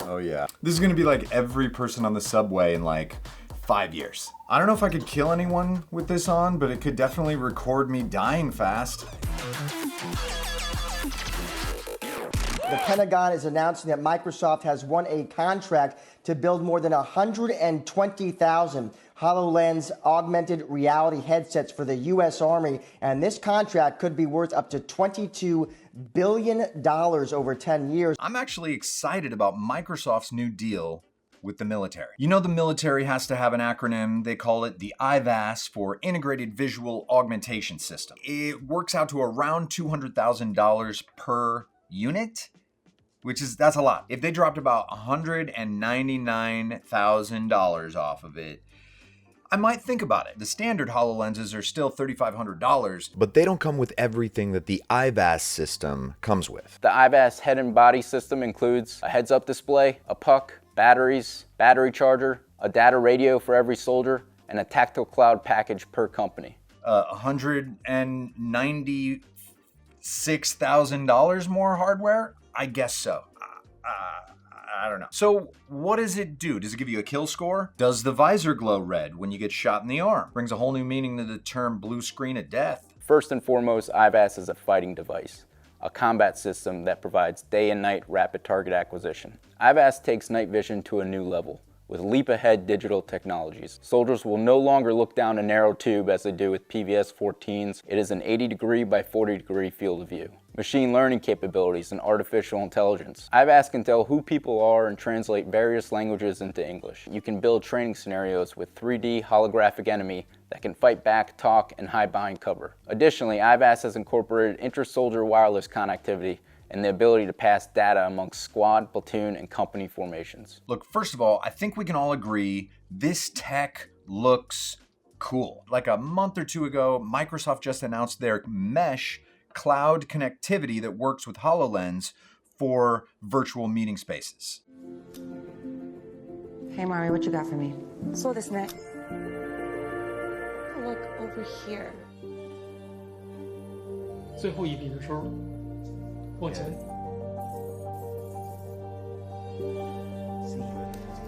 Oh yeah. This is gonna be like every person on the subway in like 5 years. I don't know if I could kill anyone with this on, but it could definitely record me dying fast. The Pentagon is announcing that Microsoft has won a contract to build more than 120,000 Hololens augmented reality headsets for the U.S. Army, and this contract could be worth up to $22 billion over 10 years. I'm actually excited about Microsoft's new deal with the military. You know the military has to have an acronym. They call it the IVAS for Integrated Visual Augmentation System. It works out to around $200,000 per unit, that's a lot. If they dropped about $199,000 off of it, I might think about it. The standard HoloLenses are still $3,500. But they don't come with everything that the IVAS system comes with. The IVAS head and body system includes a heads-up display, a puck, batteries, battery charger, a data radio for every soldier, and a tactile cloud package per company. $196,000 more hardware? I guess so. I don't know. So what does it do? Does it give you a kill score? Does the visor glow red when you get shot in the arm? Brings a whole new meaning to the term blue screen of death. First and foremost, IVAS is a fighting device, a combat system that provides day and night rapid target acquisition. IVAS takes night vision to a new level. With leap-ahead digital technologies, soldiers will no longer look down a narrow tube as they do with PVS-14s. It is an 80-degree by 40-degree field of view. Machine learning capabilities and artificial intelligence. IVAS can tell who people are and translate various languages into English. You can build training scenarios with 3D holographic enemy that can fight back, talk, and hide behind cover. Additionally, IVAS has incorporated inter-soldier wireless connectivity and the ability to pass data amongst squad, platoon, and company formations. Look, first of all, I think we can all agree this tech looks cool. Like a month or two ago, Microsoft just announced their mesh cloud connectivity that works with HoloLens for virtual meeting spaces. Hey Mari, what you got for me? So this neck. Look over here. 最后一笔的时候往前。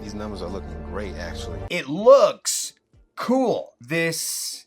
These numbers are looking great, actually. It looks cool. This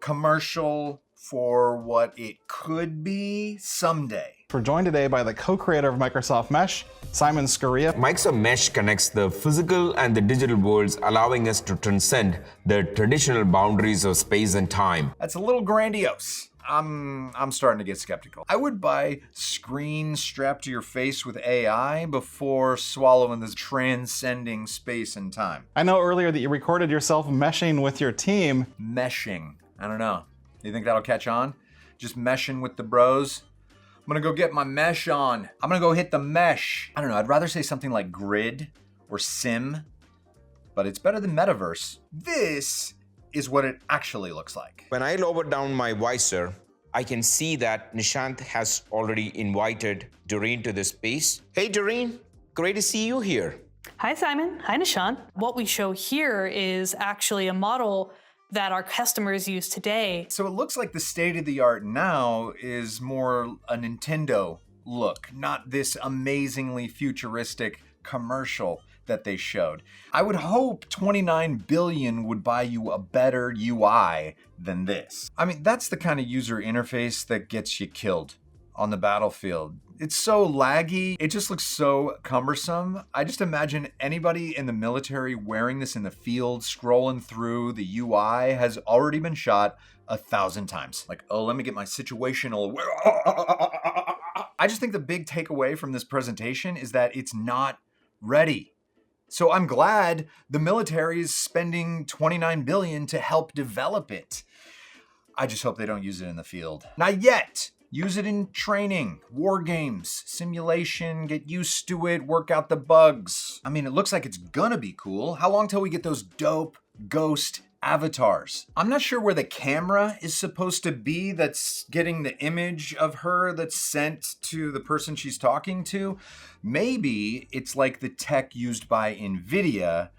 commercial for what it could be someday. We're joined today by the co-creator of Microsoft Mesh, Simon Scariest. Microsoft Mesh connects the physical and the digital worlds, allowing us to transcend the traditional boundaries of space and time. That's a little grandiose. I'm starting to get skeptical. I would buy screen strapped to your face with AI before swallowing this transcending space and time. I know earlier that you recorded yourself meshing with your team. Meshing. I don't know. You think that'll catch on? Just meshing with the bros? I'm gonna go get my mesh on. I'm gonna go hit the mesh. I don't know, I'd rather say something like grid or sim, but it's better than metaverse. This is what it actually looks like. When I lower down my visor, I can see that Nishant has already invited Doreen to this space. Hey Doreen, great to see you here. Hi Simon, hi Nishant. What we show here is actually a model that our customers use today. So it looks like the state of the art now is more a Nintendo look, not this amazingly futuristic commercial that they showed. I would hope 29 billion would buy you a better UI than this. I mean, that's the kind of user interface that gets you killed on the battlefield. It's so laggy. It just looks so cumbersome. I just imagine anybody in the military wearing this in the field, scrolling through the UI has already been shot 1,000 times. Like, oh, let me get my situational. I just think the big takeaway from this presentation is that it's not ready. So I'm glad the military is spending 29 billion to help develop it. I just hope they don't use it in the field. Not yet. Use it in training, war games, simulation, get used to it, work out the bugs. I mean, it looks like it's gonna be cool. How long till we get those dope ghost avatars? I'm not sure where the camera is supposed to be that's getting the image of her that's sent to the person she's talking to. Maybe it's like the tech used by NVIDIA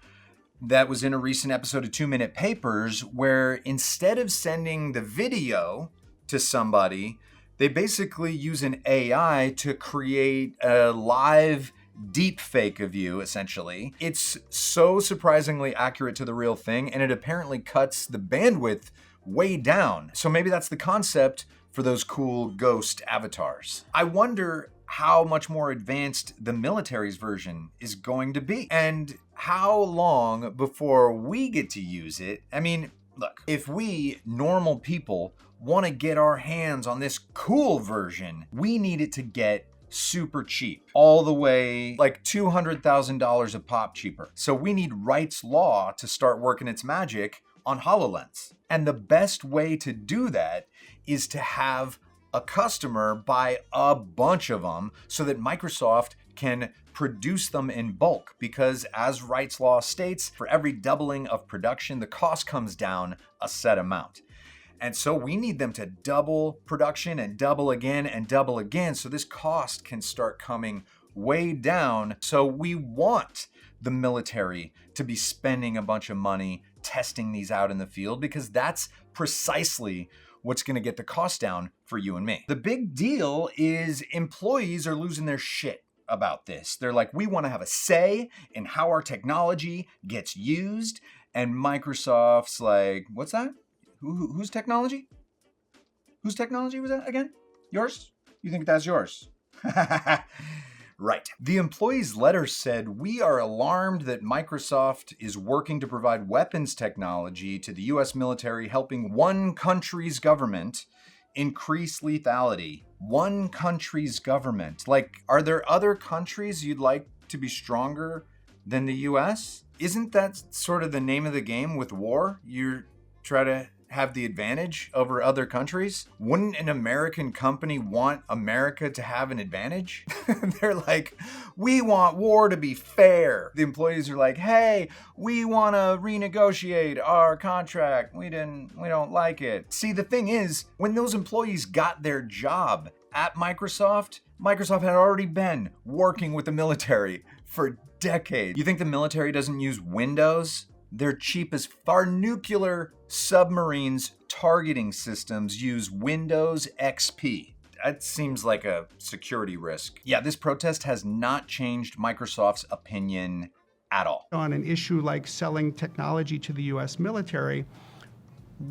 that was in a recent episode of 2 Minute Papers, where instead of sending the video to somebody, they basically use an AI to create a live deep fake of you, essentially. It's so surprisingly accurate to the real thing, and it apparently cuts the bandwidth way down. So maybe that's the concept for those cool ghost avatars. I wonder how much more advanced the military's version is going to be, and how long before we get to use it. I mean, look, if we normal people want to get our hands on this cool version, we need it to get super cheap, all the way like $200,000 a pop cheaper. So we need Wright's Law to start working its magic on HoloLens. And the best way to do that is to have a customer buy a bunch of them so that Microsoft can produce them in bulk, because as Wright's Law states, for every doubling of production, the cost comes down a set amount. And so we need them to double production and double again and double again, so this cost can start coming way down. So we want the military to be spending a bunch of money testing these out in the field, because that's precisely what's going to get the cost down for you and me. The big deal is employees are losing their shit about this. They're like, we want to have a say in how our technology gets used. And Microsoft's like, what's that? Whose technology? Whose technology was that again? Yours? You think that's yours? Right. The employee's letter said, we are alarmed that Microsoft is working to provide weapons technology to the US military, helping one country's government increase lethality. One country's government. Like, are there other countries you'd like to be stronger than the US? Isn't that sort of the name of the game with war? You try to have the advantage over other countries? Wouldn't an American company want America to have an advantage? They're like, we want war to be fair. The employees are like, hey, we want to renegotiate our contract. We don't like it. See, the thing is, when those employees got their job at Microsoft, Microsoft had already been working with the military for decades. You think the military doesn't use Windows? They're cheap as far. Nuclear submarines targeting systems use Windows XP. That seems like a security risk. Yeah, this protest has not changed Microsoft's opinion at all. On an issue like selling technology to the US military,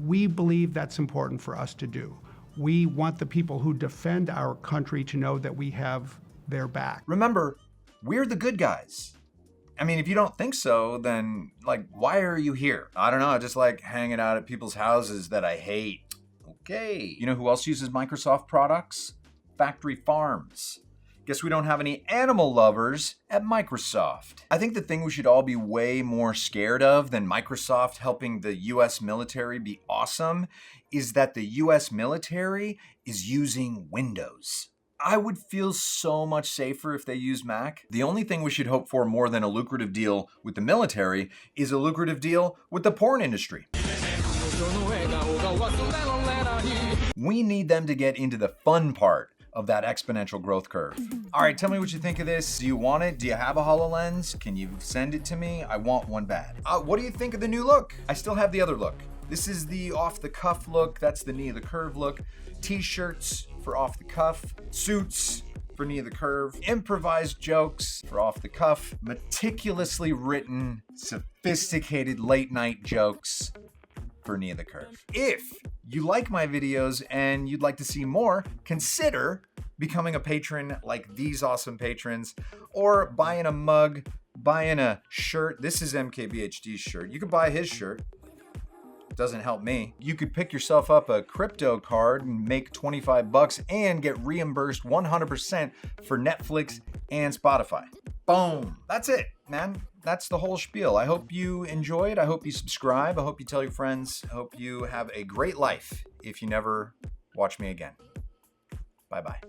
we believe that's important for us to do. We want the people who defend our country to know that we have their back. Remember, we're the good guys. I mean, if you don't think so, then, like, why are you here? I don't know, I just like hanging out at people's houses that I hate. Okay. You know who else uses Microsoft products? Factory farms. Guess we don't have any animal lovers at Microsoft. I think the thing we should all be way more scared of than Microsoft helping the US military be awesome is that the US military is using Windows. I would feel so much safer if they use Mac. The only thing we should hope for more than a lucrative deal with the military is a lucrative deal with the porn industry. We need them to get into the fun part of that exponential growth curve. All right, tell me what you think of this. Do you want it? Do you have a HoloLens? Can you send it to me? I want one bad. What do you think of the new look? I still have the other look. This is the off the cuff look. That's the knee of the curve look. T-shirts for off the cuff, suits for knee of the curve, improvised jokes for off the cuff, meticulously written, sophisticated late night jokes for knee of the curve. If you like my videos and you'd like to see more, consider becoming a patron like these awesome patrons, or buying a mug, buying a shirt. This is MKBHD's shirt. You could buy his shirt. Doesn't help me. You could pick yourself up a crypto card and make $25 and get reimbursed 100% for Netflix and Spotify. Boom. That's it, man. That's the whole spiel. I hope you enjoyed. I hope you subscribe. I hope you tell your friends. I hope you have a great life if you never watch me again. Bye-bye.